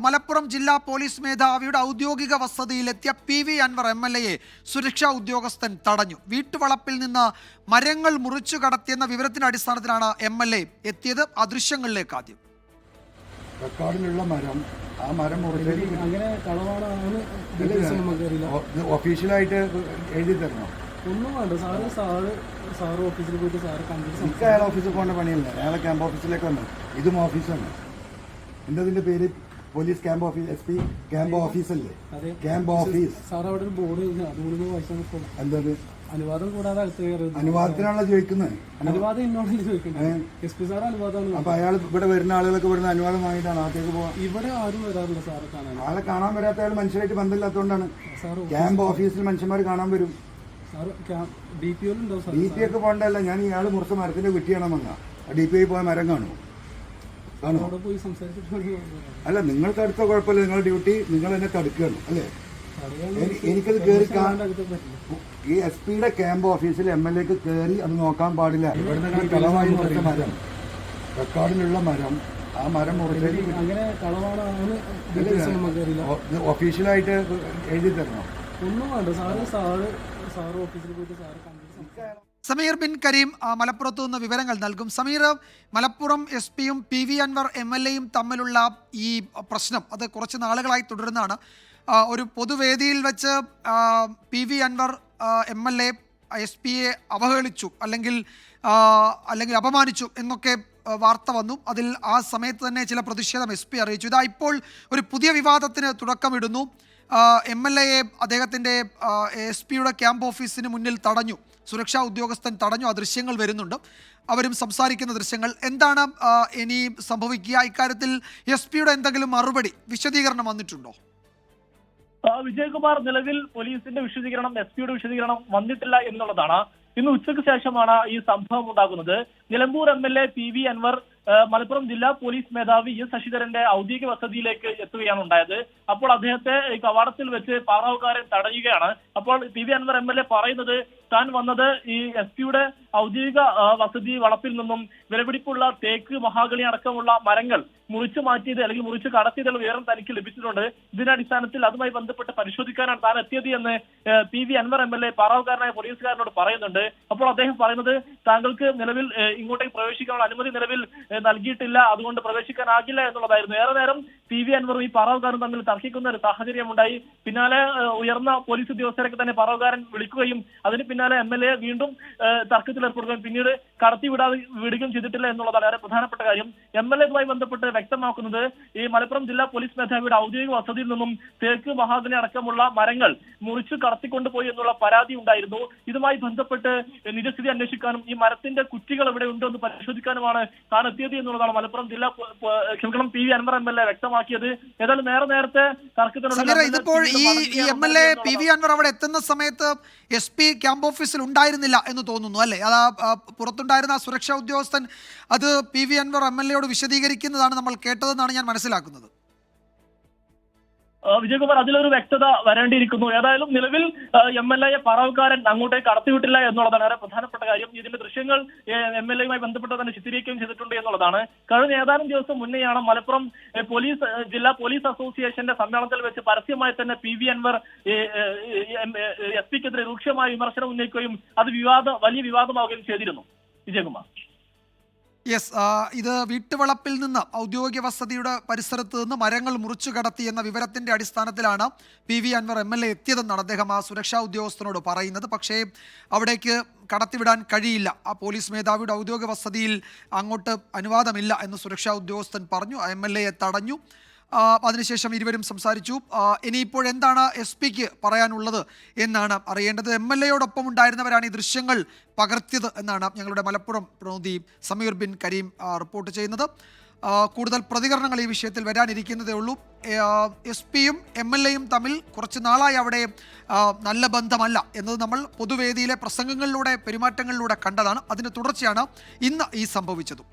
മലപ്പുറം ജില്ലാ പോലീസ് മേധാവിയുടെ ഔദ്യോഗിക വസതിയിലെത്തിയ PV അൻവർ MLA സുരക്ഷാ ഉദ്യോഗസ്ഥൻ തടഞ്ഞു. വീട്ടുവളപ്പിൽ നിന്ന് മരങ്ങൾ മുറിച്ചു കടത്തിയെന്ന വിവരത്തിന്റെ അടിസ്ഥാനത്തിലാണ് MLA എത്തിയത്. ആ ദൃശ്യങ്ങളിലേക്ക് ആദ്യം. റെക്കോർഡിലുള്ള മരം, ആ മരം ഒഫീഷ്യലായിട്ട് എഴുതി തരണം. ഒന്നും വേണ്ട സാറ് ഓഫീസിൽ പോയിട്ട് സാറ് കണ്ടിട്ട് അയാൾ ഓഫീസിൽ പോകേണ്ട പണിയല്ല. അയാളെ ക്യാമ്പ് ഓഫീസിലേക്ക് വന്നു. ഇതും ഓഫീസാണ്. എന്താ പേര്? Police camp office, SP camp ഓഫീസല്ലേ? Camp office. സാർ അവിടെ ഒരു ബോർഡ് എന്താ അനുവാദം കൂടാതെ അനുവാദത്തിനാണല്ലോ ചോദിക്കുന്നത്. അനുവാദം എന്നോടല്ലേ ചോദിക്കുന്നത്? SP സാർ അനുവാദമാണ്. അപ്പൊ അയാൾ ഇവിടെ വരുന്ന ആളുകളൊക്കെ ഇവിടുന്ന് അനുവാദം വാങ്ങിയിട്ടാണ് അകത്തേക്ക് പോവാ. ഇവിടെ ആരും വരാറില്ല സാറ് കാണാൻ. ആളെ കാണാൻ വരാത്ത അയാൾ മനുഷ്യരായിട്ട് ബന്ധമില്ലാത്തതുകൊണ്ടാണ്. ക്യാമ്പ് ഓഫീസിൽ മനുഷ്യന്മാർ കാണാൻ വരും. DPO ഒക്കെ പോകണ്ടല്ല. ഞാൻ ഇയാൾ മുറിച്ച മരത്തിന്റെ കുറ്റിയാണ് വന്ന DPI പോയ മരം കാണുമോ? അല്ല, നിങ്ങൾക്ക് അടുത്ത കുഴപ്പമില്ല. നിങ്ങളുടെ ഡ്യൂട്ടി നിങ്ങൾ എന്നെ തടുക്കുകയാണ് അല്ലേ? എനിക്കത് കയറി ഈ SP ക്യാമ്പ് ഓഫീസിൽ MLAക്ക് കയറി അത് നോക്കാൻ പാടില്ല. ഇവിടെ നിങ്ങൾ കളവായി മുറിച്ച മരം, റെക്കോർഡിലുള്ള മരം, ആ മരം ഒഫീഷ്യലായിട്ട് എഴുതി തരണം. ഒന്നും വേണ്ട സാറ് ഓഫീസിൽ പോയിട്ട് സാറ് കണ്ടിട്ട് സമീർ ബിൻ കരീം മലപ്പുറത്തു നിന്ന് വിവരങ്ങൾ നൽകും. സമീർ, മലപ്പുറം SP-യും PV അൻവർ MLAയും തമ്മിലുള്ള ഈ പ്രശ്നം അത് കുറച്ച് നാളുകളായി തുടരുന്നതാണ്. ഒരു പൊതുവേദിയിൽ വെച്ച് PV അൻവർ MLA SP-യെ അവഹേളിച്ചു അല്ലെങ്കിൽ അപമാനിച്ചു എന്നൊക്കെ വാർത്ത വന്നു. അതിൽ ആ സമയത്ത് തന്നെ ചില പ്രതിഷേധം SP അറിയിച്ചു. ഇതാ ഇപ്പോൾ ഒരു പുതിയ വിവാദത്തിന് തുടക്കമിടുന്നു. MLAയെ അദ്ദേഹത്തിൻ്റെ SP-യുടെ ക്യാമ്പ് ഓഫീസിന് മുന്നിൽ തടഞ്ഞു. സുരക്ഷാ ഉദ്യോഗസ്ഥൻ തടഞ്ഞു. ആ ദൃശ്യങ്ങൾ വരുന്നുണ്ട്. അവരും സംസാരിക്കുന്ന ദൃശ്യങ്ങൾ. എന്താണ് ഇനി സംഭവിക്കുക? ഇക്കാര്യത്തിൽ SP-യുടെ എന്തെങ്കിലും മറുപടി, വിശദീകരണം വന്നിട്ടുണ്ടോ? വിജയകുമാർ, നിലവിൽ പോലീസിന്റെ വിശദീകരണം, SP-യുടെ വിശദീകരണം വന്നിട്ടില്ല എന്നുള്ളതാണ്. ഇന്ന് ഉച്ചയ്ക്ക് ശേഷമാണ് ഈ സംഭവം ഉണ്ടാകുന്നത്. നിലമ്പൂർ MLA PV അൻവർ മലപ്പുറം ജില്ലാ പോലീസ് മേധാവി S ശശിധരന്റെ ഔദ്യോഗിക വസതിയിലേക്ക് എത്തുകയാണ് ഉണ്ടായത്. അപ്പോൾ അദ്ദേഹത്തെ ഈ കവാടത്തിൽ വെച്ച് പാറാവുകാരൻ തടയുകയാണ്. അപ്പോൾ PV അൻവർ MLA പറയുന്നത് താൻ വന്നത് ഈ SP-യുടെ ഔദ്യോഗിക വസതി വളപ്പിൽ നിന്നും വിലപിടിപ്പുള്ള തേക്ക്, മഹാഗണി അടക്കമുള്ള മരങ്ങൾ മുറിച്ചു മാറ്റിയത് അല്ലെങ്കിൽ മുറിച്ചു കടത്തിയതുള്ള വിവരം തനിക്ക് ലഭിച്ചിട്ടുണ്ട്. ഇതിന്റെ അടിസ്ഥാനത്തിൽ അതുമായി ബന്ധപ്പെട്ട് പരിശോധിക്കാനാണ് താൻ എത്തിയത് എന്ന് PV അൻവർ MLA പാറാവുകാരനായ പോലീസുകാരനോട് പറയുന്നുണ്ട്. അപ്പോൾ അദ്ദേഹം പറയുന്നത് താങ്കൾക്ക് നിലവിൽ ഇങ്ങോട്ടേക്ക് പ്രവേശിക്കാനുള്ള അനുമതി നിലവിൽ നൽകിയിട്ടില്ല, അതുകൊണ്ട് പ്രവേശിക്കാനാകില്ല എന്നുള്ളതായിരുന്നു. ഏറെ നേരം PV അൻവറും ഈ പാറാവുകാരൻ തമ്മിൽ തർക്കിക്കുന്ന ഒരു സാഹചര്യമുണ്ടായി. പിന്നാലെ ഉയർന്ന പോലീസ് ഉദ്യോഗസ്ഥരൊക്കെ തന്നെ പാറാവുകാരൻ വിളിക്കുകയും അതിന് പിന്നാലെ MLA വീണ്ടും തർക്കത്തിൽ ഏർപ്പെടുകയും പിന്നീട് കടത്തി വിടുകയും ചെയ്തിട്ടില്ല എന്നുള്ളതാണ് ഏറെ പ്രധാനപ്പെട്ട കാര്യം. MLA-യുമായി ബന്ധപ്പെട്ട് വ്യക്തമാക്കുന്നത് ഈ മലപ്പുറം ജില്ലാ പോലീസ് മേധാവിയുടെ ഔദ്യോഗിക വസതിയിൽ നിന്നും തേക്ക്, മഹാഗണി അടക്കമുള്ള മരങ്ങൾ മുറിച്ചു കടത്തിക്കൊണ്ടുപോയി എന്നുള്ള പരാതി ഉണ്ടായിരുന്നു. ഇതുമായി ബന്ധപ്പെട്ട് നിജസ്ഥിതി അന്വേഷിക്കാനും ഈ മരത്തിന്റെ കുറ്റികൾ എവിടെ ഉണ്ടോ എന്ന് പരിശോധിക്കാനുമാണ് താൻ എത്തിയത് എന്നുള്ളതാണ് മലപ്പുറം ജില്ലാ PV അൻവർ MLA വ്യക്തമാക്കിയത്. ഏതായാലും നേരത്തെ ഇതിപ്പോൾ ഈ MLA PV അൻവർ അവിടെ എത്തുന്ന സമയത്ത് SP ക്യാമ്പ് ഓഫീസിൽ ഉണ്ടായിരുന്നില്ല എന്ന് തോന്നുന്നു അല്ലേ? അത് പുറത്തുണ്ടായിരുന്ന സുരക്ഷാ ഉദ്യോഗസ്ഥൻ അത് PV അൻവർ MLA-യോട് വിശദീകരിക്കുന്നതാണ് നമ്മൾ കേട്ടതെന്നാണ് ഞാൻ മനസ്സിലാക്കുന്നത്. വിജയകുമാർ, അതിലൊരു വ്യക്തത വരേണ്ടിയിരിക്കുന്നു. ഏതായാലും നിലവിൽ MLA-യെ പാറാവുകാരൻ അങ്ങോട്ടേക്ക് കടത്തിവിട്ടില്ല എന്നുള്ളതാണ് ഏറെ പ്രധാനപ്പെട്ട കാര്യം. ഇതിന്റെ ദൃശ്യങ്ങൾ MLA-യുമായി ബന്ധപ്പെട്ട് തന്നെ ചിത്രീകരിക്കുകയും ചെയ്തിട്ടുണ്ട് എന്നുള്ളതാണ്. കഴിഞ്ഞ ഏതാനും ദിവസം മുന്നെയാണ് മലപ്പുറം ജില്ലാ പോലീസ് അസോസിയേഷന്റെ സമ്മേളനത്തിൽ വെച്ച് പരസ്യമായി തന്നെ PV അൻവർ SP-ക്കെതിരെ രൂക്ഷമായ വിമർശനം ഉന്നയിക്കുകയും അത് വലിയ വിവാദമാവുകയും ചെയ്തിരുന്നു. വിജയകുമാർ, ഇത് വീട്ടുവളപ്പിൽ നിന്ന് ഔദ്യോഗിക വസതിയുടെ പരിസരത്ത് നിന്ന് മരങ്ങൾ മുറിച്ചു കടത്തി എന്ന വിവരത്തിന്റെ അടിസ്ഥാനത്തിലാണ് PV അൻവർ MLA എത്തിയതെന്നാണ് അദ്ദേഹം ആ സുരക്ഷാ ഉദ്യോഗസ്ഥനോട് പറയുന്നത്. പക്ഷേ അവിടേക്ക് കടത്തിവിടാൻ കഴിയില്ല. ആ പോലീസ് മേധാവിയുടെ ഔദ്യോഗിക വസതിയിൽ അങ്ങോട്ട് അനുവാദമില്ല എന്ന് സുരക്ഷാ ഉദ്യോഗസ്ഥൻ പറഞ്ഞു. MLA-യെ തടഞ്ഞു. അതിനുശേഷം ഇരുവരും സംസാരിച്ചു. ഇനിയിപ്പോഴെന്താണ് SP-ക്ക് പറയാനുള്ളത് എന്നാണ് അറിയേണ്ടത്. MLA-യോടൊപ്പം ഉണ്ടായിരുന്നവരാണ് ഈ ദൃശ്യങ്ങൾ പകർത്തിയത് എന്നാണ് ഞങ്ങളുടെ മലപ്പുറം പ്രതിനിധി സമീർ ബിൻ കരീം റിപ്പോർട്ട് ചെയ്യുന്നത്. കൂടുതൽ പ്രതികരണങ്ങൾ ഈ വിഷയത്തിൽ വരാനിരിക്കുന്നതേ ഉള്ളൂ. SP-യും MLA-യും തമ്മിൽ കുറച്ച് നാളായി അവിടെ നല്ല ബന്ധമല്ല എന്നത് നമ്മൾ പൊതുവേദിയിലെ പ്രസംഗങ്ങളിലൂടെ, പെരുമാറ്റങ്ങളിലൂടെ കണ്ടതാണ്. അതിൻ്റെ തുടർച്ചയാണ് ഇന്ന് ഈ സംഭവിച്ചതും.